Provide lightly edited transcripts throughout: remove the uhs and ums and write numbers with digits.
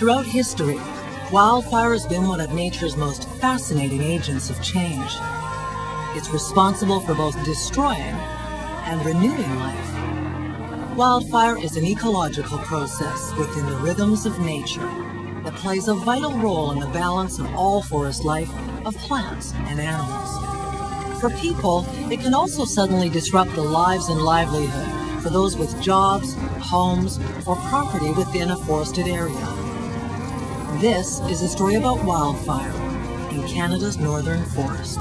Throughout history, wildfire has been one of nature's most fascinating agents of change. It's responsible for both destroying and renewing life. Wildfire is an ecological process within the rhythms of nature that plays a vital role in the balance of all forest life of plants and animals. For people, it can also suddenly disrupt the lives and livelihood for those with jobs, homes, or property within a forested area. This is a story about wildfire in Canada's northern forest.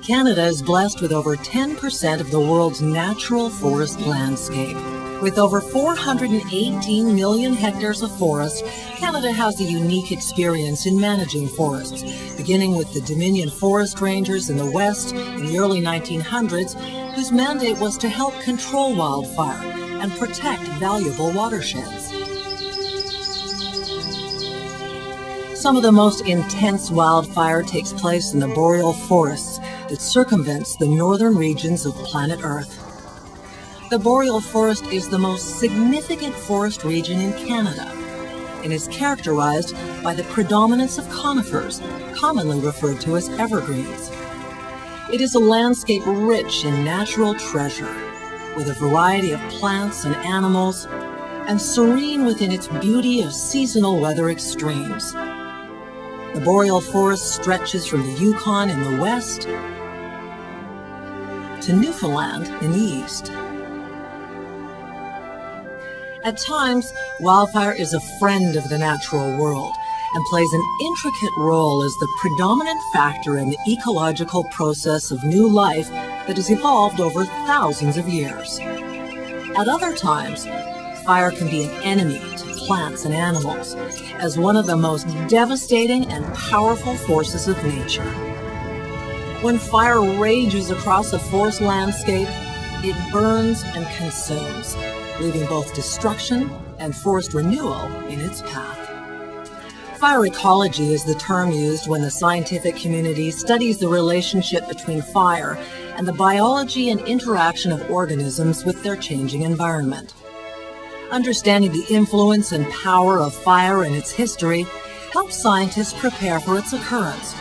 Canada is blessed with over 10% of the world's natural forest landscape. With over 418 million hectares of forest, Canada has a unique experience in managing forests, beginning with the Dominion Forest Rangers in the West in the early 1900s, whose mandate was to help control wildfire and protect valuable watersheds. Some of the most intense wildfire takes place in the boreal forests that circumvents the northern regions of planet Earth. The boreal forest is the most significant forest region in Canada and is characterized by the predominance of conifers, commonly referred to as evergreens. It is a landscape rich in natural treasure, with a variety of plants and animals, and serene within its beauty of seasonal weather extremes. The boreal forest stretches from the Yukon in the west to Newfoundland in the east. At times, wildfire is a friend of the natural world and plays an intricate role as the predominant factor in the ecological process of new life that has evolved over thousands of years. At other times, fire can be an enemy to plants and animals as one of the most devastating and powerful forces of nature. When fire rages across a forest landscape, it burns and consumes, leaving both destruction and forest renewal in its path. Fire ecology is the term used when the scientific community studies the relationship between fire and the biology and interaction of organisms with their changing environment. Understanding the influence and power of fire and its history helps scientists prepare for its occurrence.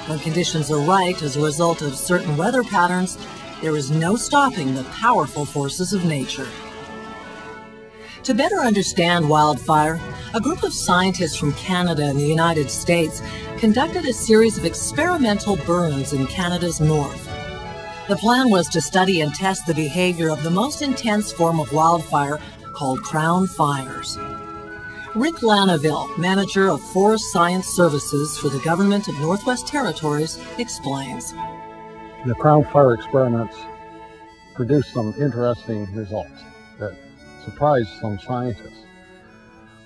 When conditions are right as a result of certain weather patterns, there is no stopping the powerful forces of nature. To better understand wildfire, a group of scientists from Canada and the United States conducted a series of experimental burns in Canada's north. The plan was to study and test the behavior of the most intense form of wildfire called crown fires. Rick Lanaville, manager of Forest Science Services for the Government of Northwest Territories, explains. The crown fire experiments produced some interesting results that surprised some scientists.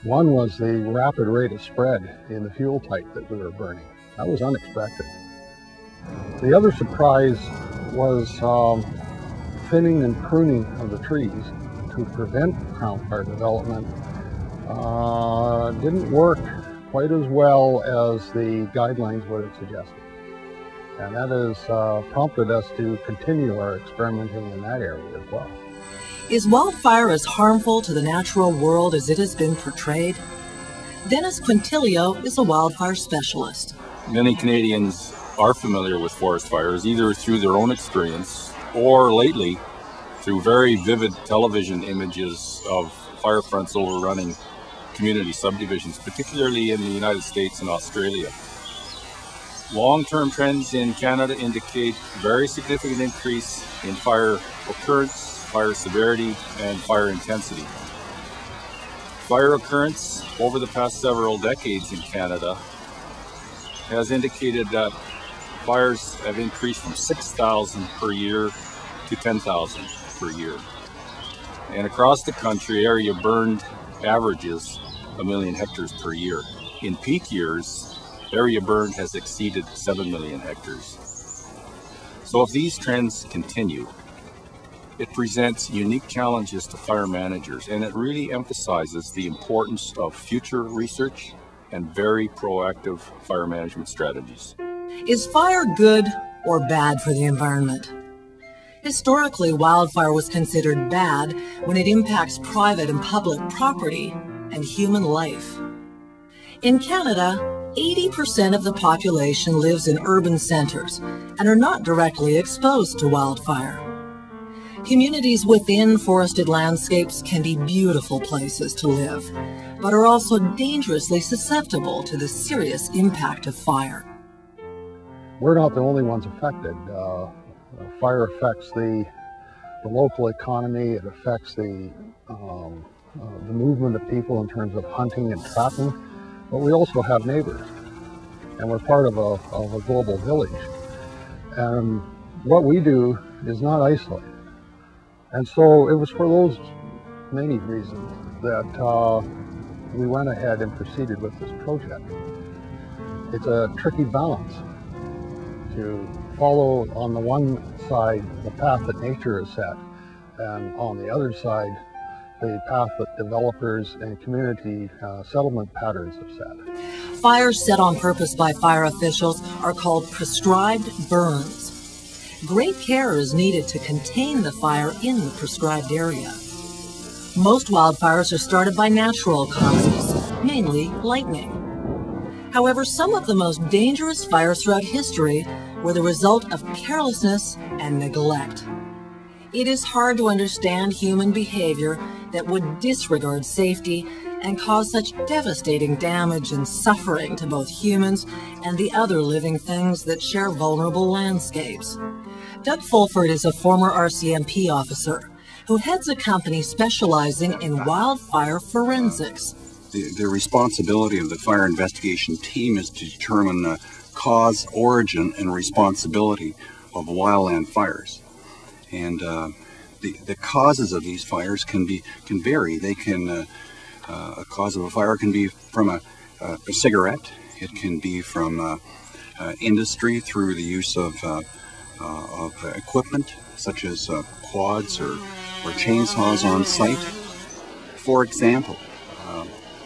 One was the rapid rate of spread in the fuel type that we were burning. That was unexpected. The other surprise was thinning and pruning of the trees to prevent crown fire development didn't work quite as well as the guidelines would have suggested. And that has prompted us to continue our experimenting in that area as well. Is wildfire as harmful to the natural world as it has been portrayed? Dennis Quintilio is a wildfire specialist. Many Canadians are familiar with forest fires, either through their own experience or lately through very vivid television images of fire fronts overrunning community subdivisions, particularly in the United States and Australia. Long-term trends in Canada indicate very significant increase in fire occurrence, fire severity, and fire intensity. Fire occurrence over the past several decades in Canada has indicated that fires have increased from 6,000 per year to 10,000 per year. And across the country, area burned averages 1 million hectares per year. In peak years, area burned has exceeded 7 million hectares. So if these trends continue, it presents unique challenges to fire managers, and it really emphasizes the importance of future research and very proactive fire management strategies. Is fire good or bad for the environment? Historically, wildfire was considered bad when it impacts private and public property and human life. In Canada, 80% of the population lives in urban centers and are not directly exposed to wildfire. Communities within forested landscapes can be beautiful places to live, but are also dangerously susceptible to the serious impact of fire. We're not the only ones affected. Fire affects the local economy. It affects the movement of people in terms of hunting and trapping. But we also have neighbors, and we're part of a global village. And what we do is not isolated. And so it was for those many reasons that we went ahead and proceeded with this project. It's a tricky balance to follow on the one side the path that nature has set, and on the other side the path that developers and community settlement patterns have set. Fires set on purpose by fire officials are called prescribed burns. Great care is needed to contain the fire in the prescribed area. Most wildfires are started by natural causes, mainly lightning. However, some of the most dangerous fires throughout history were the result of carelessness and neglect. It is hard to understand human behavior that would disregard safety and cause such devastating damage and suffering to both humans and the other living things that share vulnerable landscapes. Doug Fulford is a former RCMP officer who heads a company specializing in wildfire forensics. The responsibility of the fire investigation team is to determine the cause, origin, and responsibility of wildland fires. And the causes of these fires can vary. They can a cause of a fire can be from a cigarette. It can be from industry through the use of equipment such as quads or chainsaws on site. For example,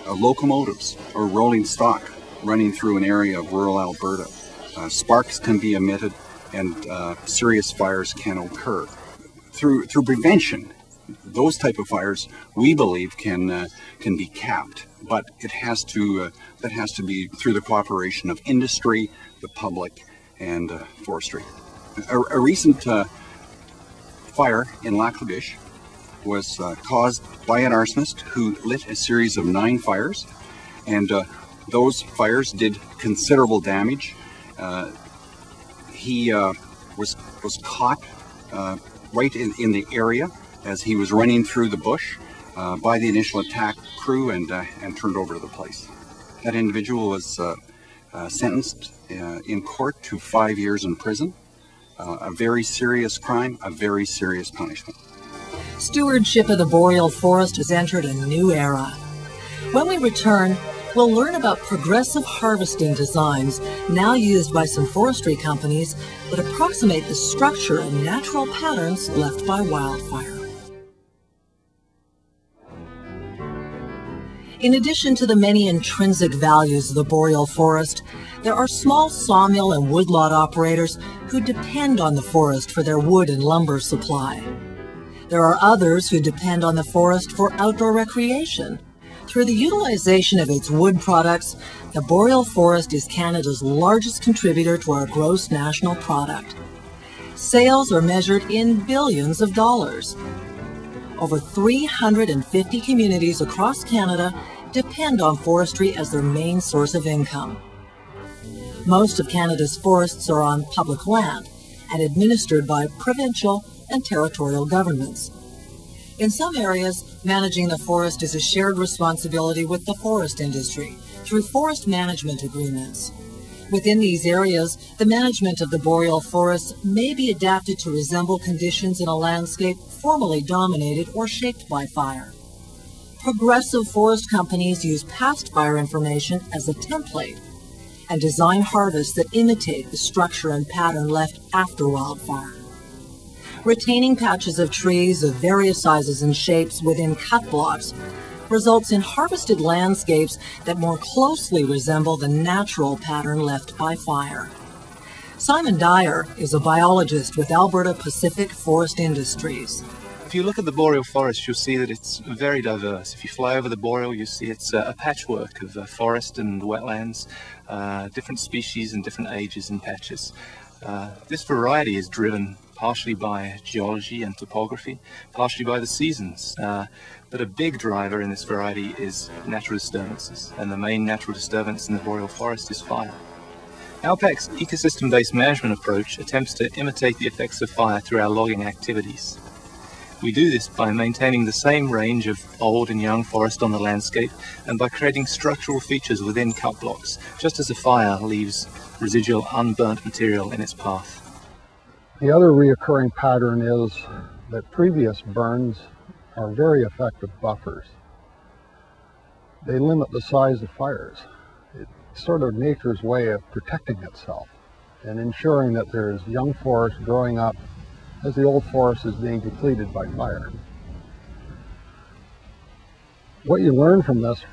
locomotives or rolling stock running through an area of rural Alberta. Sparks can be emitted and serious fires can occur. Through prevention, those type of fires we believe can be capped, but that has to be through the cooperation of industry, the public, and forestry. A recent fire in Lac La Biche was caused by an arsonist who lit a series of 9 fires, and those fires did considerable damage. He was caught right in the area as he was running through the bush by the initial attack crew and turned over to the place. That individual was sentenced in court to 5 years in prison. A very serious crime, a very serious punishment. Stewardship of the boreal forest has entered a new era. When we return, we'll learn about progressive harvesting designs now used by some forestry companies that approximate the structure and natural patterns left by wildfire. In addition to the many intrinsic values of the boreal forest, there are small sawmill and woodlot operators who depend on the forest for their wood and lumber supply. There are others who depend on the forest for outdoor recreation. Through the utilization of its wood products, the boreal forest is Canada's largest contributor to our gross national product. Sales are measured in billions of dollars. Over 350 communities across Canada depend on forestry as their main source of income. Most of Canada's forests are on public land and administered by provincial and territorial governments. In some areas, managing the forest is a shared responsibility with the forest industry through forest management agreements. Within these areas, the management of the boreal forests may be adapted to resemble conditions in a landscape formerly dominated or shaped by fire. Progressive forest companies use past fire information as a template and design harvests that imitate the structure and pattern left after wildfire. Retaining patches of trees of various sizes and shapes within cut blocks results in harvested landscapes that more closely resemble the natural pattern left by fire. Simon Dyer is a biologist with Alberta Pacific Forest Industries. If you look at the boreal forest, you'll see that it's very diverse. If you fly over the boreal, you see it's a patchwork of forest and wetlands, different species and different ages and patches. This variety is driven partially by geology and topography, partially by the seasons. But a big driver in this variety is natural disturbances, and the main natural disturbance in the boreal forest is fire. ALPAC's ecosystem-based management approach attempts to imitate the effects of fire through our logging activities. We do this by maintaining the same range of old and young forest on the landscape and by creating structural features within cut blocks, just as a fire leaves residual unburnt material in its path. The other reoccurring pattern is that previous burns are very effective buffers. They limit the size of fires. It's sort of nature's way of protecting itself and ensuring that there's young forest growing up as the old forest is being depleted by fire. What you learn from this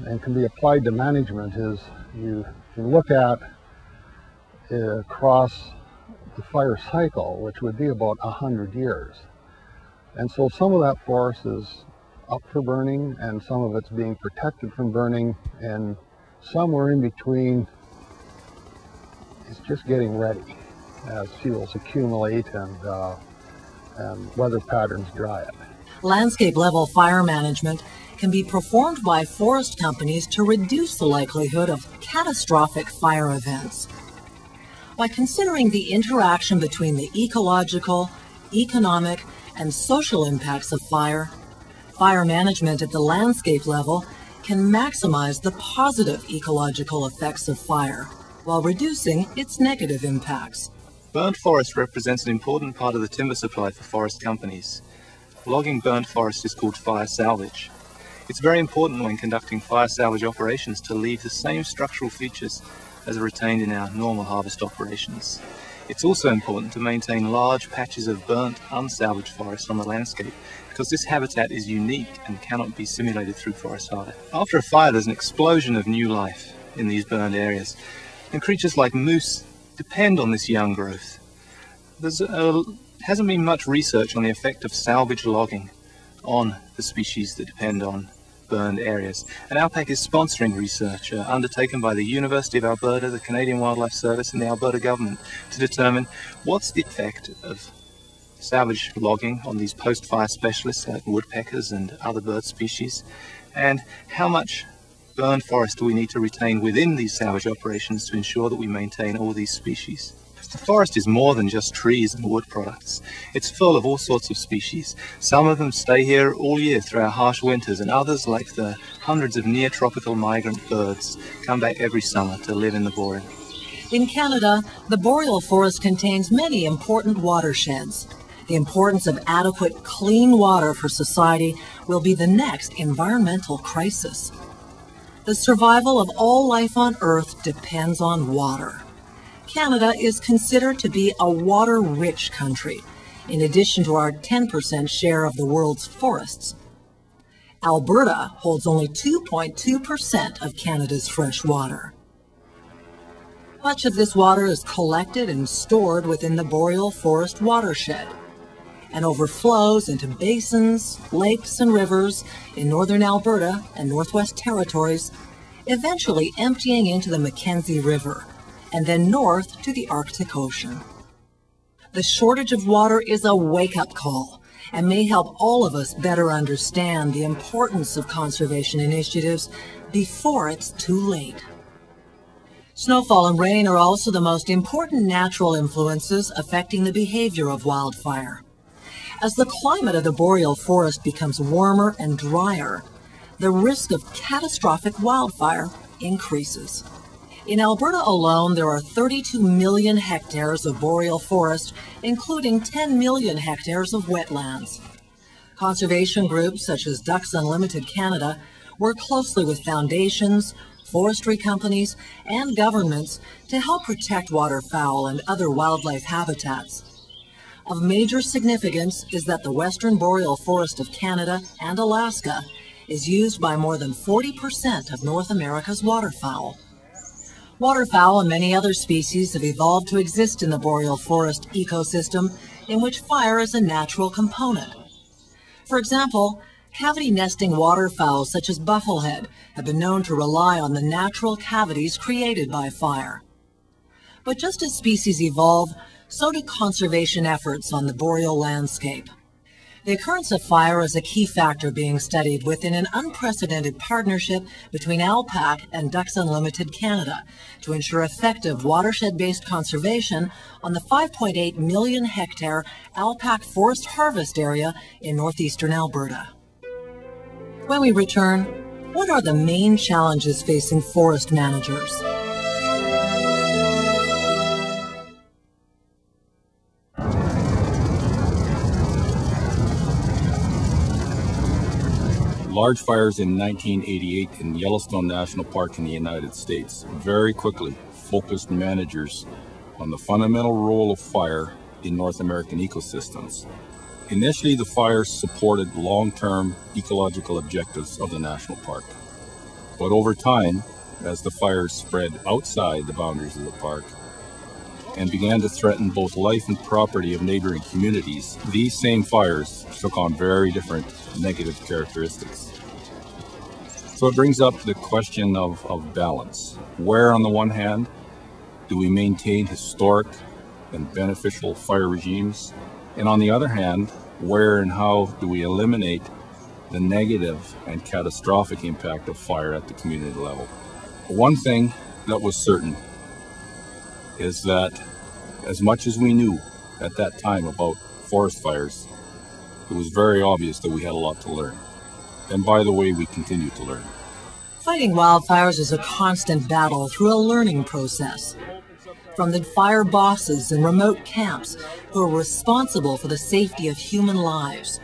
and can be applied to management is you can look at across the fire cycle, which would be about 100 years. And so some of that forest is up for burning and some of it's being protected from burning, and somewhere in between is just getting ready as fuels accumulate and weather patterns dry it. Landscape level fire management can be performed by forest companies to reduce the likelihood of catastrophic fire events. By considering the interaction between the ecological, economic, and social impacts of fire, fire management at the landscape level can maximize the positive ecological effects of fire while reducing its negative impacts. Burnt forest represents an important part of the timber supply for forest companies. Logging burnt forest is called fire salvage. It's very important when conducting fire salvage operations to leave the same structural features as are retained in our normal harvest operations. It's also important to maintain large patches of burnt, unsalvaged forest on the landscape because this habitat is unique and cannot be simulated through forest fire. After a fire, there's an explosion of new life in these burned areas, and creatures like moose depend on this young growth. There hasn't been much research on the effect of salvage logging on the species that depend on burned areas, and ALPAC is sponsoring research undertaken by the University of Alberta, the Canadian Wildlife Service and the Alberta government to determine what's the effect of salvage logging on these post-fire specialists like woodpeckers and other bird species, and how much burned forest do we need to retain within these salvage operations to ensure that we maintain all these species. The forest is more than just trees and wood products. It's full of all sorts of species. Some of them stay here all year through our harsh winters, and others, like the hundreds of near-tropical migrant birds, come back every summer to live in the boreal. In Canada, the boreal forest contains many important watersheds. The importance of adequate, clean water for society will be the next environmental crisis. The survival of all life on Earth depends on water. Canada is considered to be a water-rich country, in addition to our 10% share of the world's forests. Alberta holds only 2.2% of Canada's fresh water. Much of this water is collected and stored within the boreal forest watershed and overflows into basins, lakes, and rivers in northern Alberta and Northwest Territories, eventually emptying into the Mackenzie River, and then north to the Arctic Ocean. The shortage of water is a wake-up call and may help all of us better understand the importance of conservation initiatives before it's too late. Snowfall and rain are also the most important natural influences affecting the behavior of wildfire. As the climate of the boreal forest becomes warmer and drier, the risk of catastrophic wildfire increases. In Alberta alone, there are 32 million hectares of boreal forest, including 10 million hectares of wetlands. Conservation groups such as Ducks Unlimited Canada work closely with foundations, forestry companies, and governments to help protect waterfowl and other wildlife habitats. Of major significance is that the Western Boreal Forest of Canada and Alaska is used by more than 40% of North America's waterfowl. Waterfowl and many other species have evolved to exist in the boreal forest ecosystem, in which fire is a natural component. For example, cavity nesting waterfowl such as bufflehead have been known to rely on the natural cavities created by fire. But just as species evolve, so do conservation efforts on the boreal landscape. The occurrence of fire is a key factor being studied within an unprecedented partnership between ALPAC and Ducks Unlimited Canada to ensure effective watershed-based conservation on the 5.8 million hectare ALPAC forest harvest area in northeastern Alberta. When we return, what are the main challenges facing forest managers? Large fires in 1988 in Yellowstone National Park in the United States very quickly focused managers on the fundamental role of fire in North American ecosystems. Initially, the fires supported long-term ecological objectives of the national park. But over time, as the fires spread outside the boundaries of the park and began to threaten both life and property of neighboring communities, these same fires took on very different negative characteristics. So it brings up the question of balance. Where, on the one hand, do we maintain historic and beneficial fire regimes? And on the other hand, where and how do we eliminate the negative and catastrophic impact of fire at the community level? One thing that was certain is that as much as we knew at that time about forest fires, it was very obvious that we had a lot to learn. And by the way, we continue to learn. Fighting wildfires is a constant battle through a learning process. From the fire bosses in remote camps who are responsible for the safety of human lives,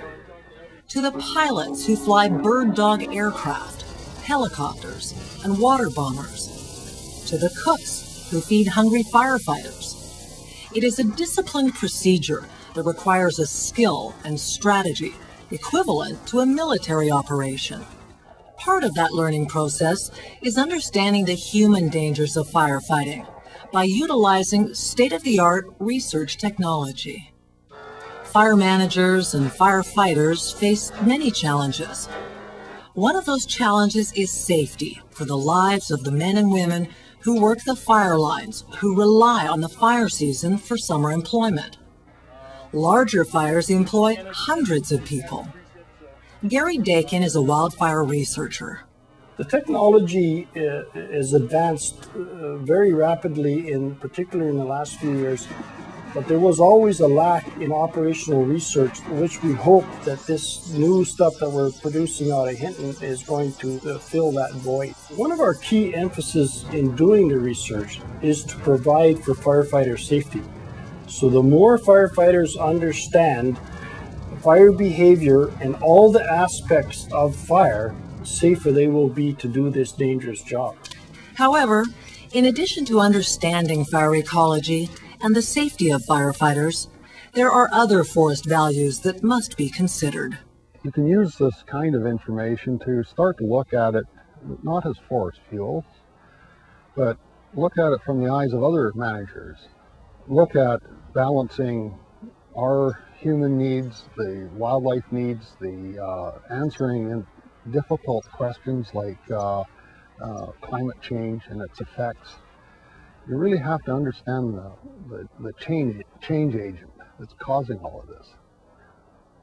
to the pilots who fly bird dog aircraft, helicopters, and water bombers, to the cooks who feed hungry firefighters. It is a disciplined procedure that requires a skill and strategy equivalent to a military operation. Part of that learning process is understanding the human dangers of firefighting by utilizing state-of-the-art research technology. Fire managers and firefighters face many challenges. One of those challenges is safety for the lives of the men and women who work the fire lines, who rely on the fire season for summer employment. Larger fires employ hundreds of people. Gary Dakin is a wildfire researcher. The technology is advanced very rapidly, particularly in the last few years, but there was always a lack in operational research, which we hope that this new stuff that we're producing out of Hinton is going to fill that void. One of our key emphasis in doing the research is to provide for firefighter safety. So the more firefighters understand fire behavior and all the aspects of fire, safer they will be to do this dangerous job. However, in addition to understanding fire ecology and the safety of firefighters, there are other forest values that must be considered. You can use this kind of information to start to look at it not as forest fuel, but look at it from the eyes of other managers. Look at balancing our human needs, the wildlife needs, the answering difficult questions like climate change and its effects. You really have to understand the change agent that's causing all of this,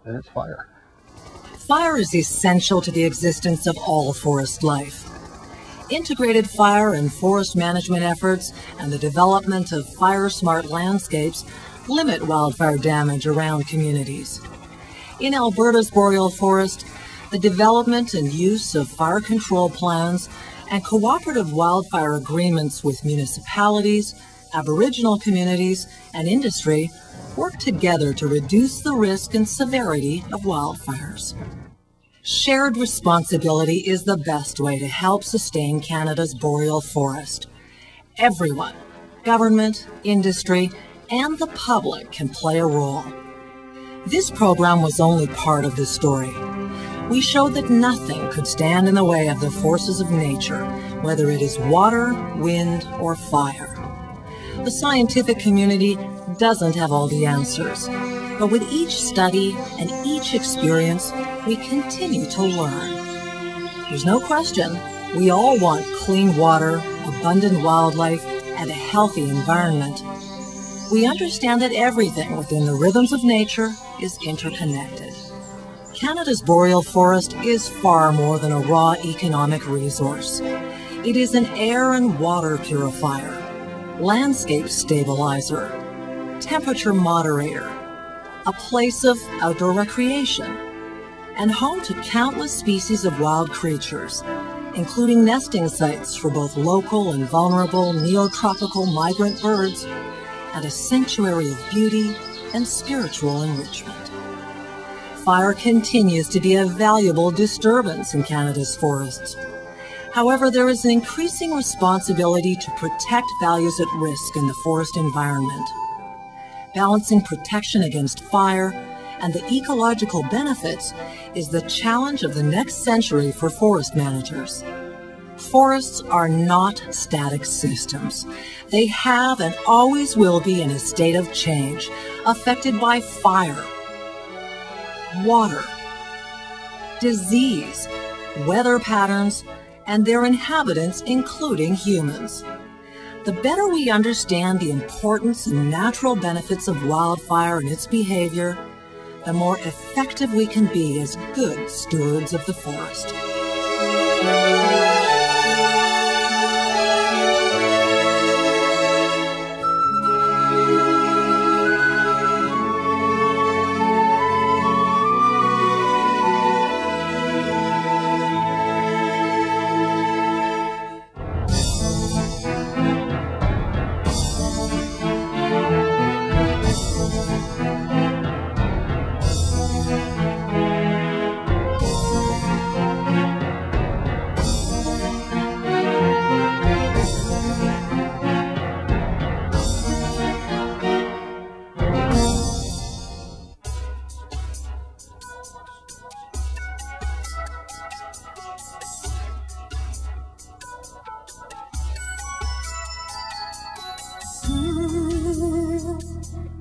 and it's fire. Fire is essential to the existence of all forest life. Integrated fire and forest management efforts and the development of fire-smart landscapes limit wildfire damage around communities. In Alberta's boreal forest, the development and use of fire control plans and cooperative wildfire agreements with municipalities, Aboriginal communities, and industry work together to reduce the risk and severity of wildfires. Shared responsibility is the best way to help sustain Canada's boreal forest. Everyone, government, industry, and the public can play a role. This program was only part of the story. We showed that nothing could stand in the way of the forces of nature, whether it is water, wind, or fire. The scientific community doesn't have all the answers, but with each study and each experience, we continue to learn. There's no question, we all want clean water, abundant wildlife, and a healthy environment. We understand that everything within the rhythms of nature is interconnected. Canada's boreal forest is far more than a raw economic resource. It is an air and water purifier, landscape stabilizer, temperature moderator, a place of outdoor recreation, and home to countless species of wild creatures, including nesting sites for both local and vulnerable neotropical migrant birds, and a sanctuary of beauty and spiritual enrichment. Fire continues to be a valuable disturbance in Canada's forests. However, there is an increasing responsibility to protect values at risk in the forest environment. Balancing protection against fire and the ecological benefits is the challenge of the next century for forest managers. Forests are not static systems. They have and always will be in a state of change, affected by fire, water, disease, weather patterns, and their inhabitants, including humans. The better we understand the importance and natural benefits of wildfire and its behavior, the more effective we can be as good stewards of the forest.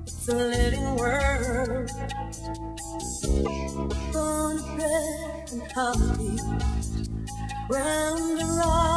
It's a living world, born, bred, and healthy, round and round.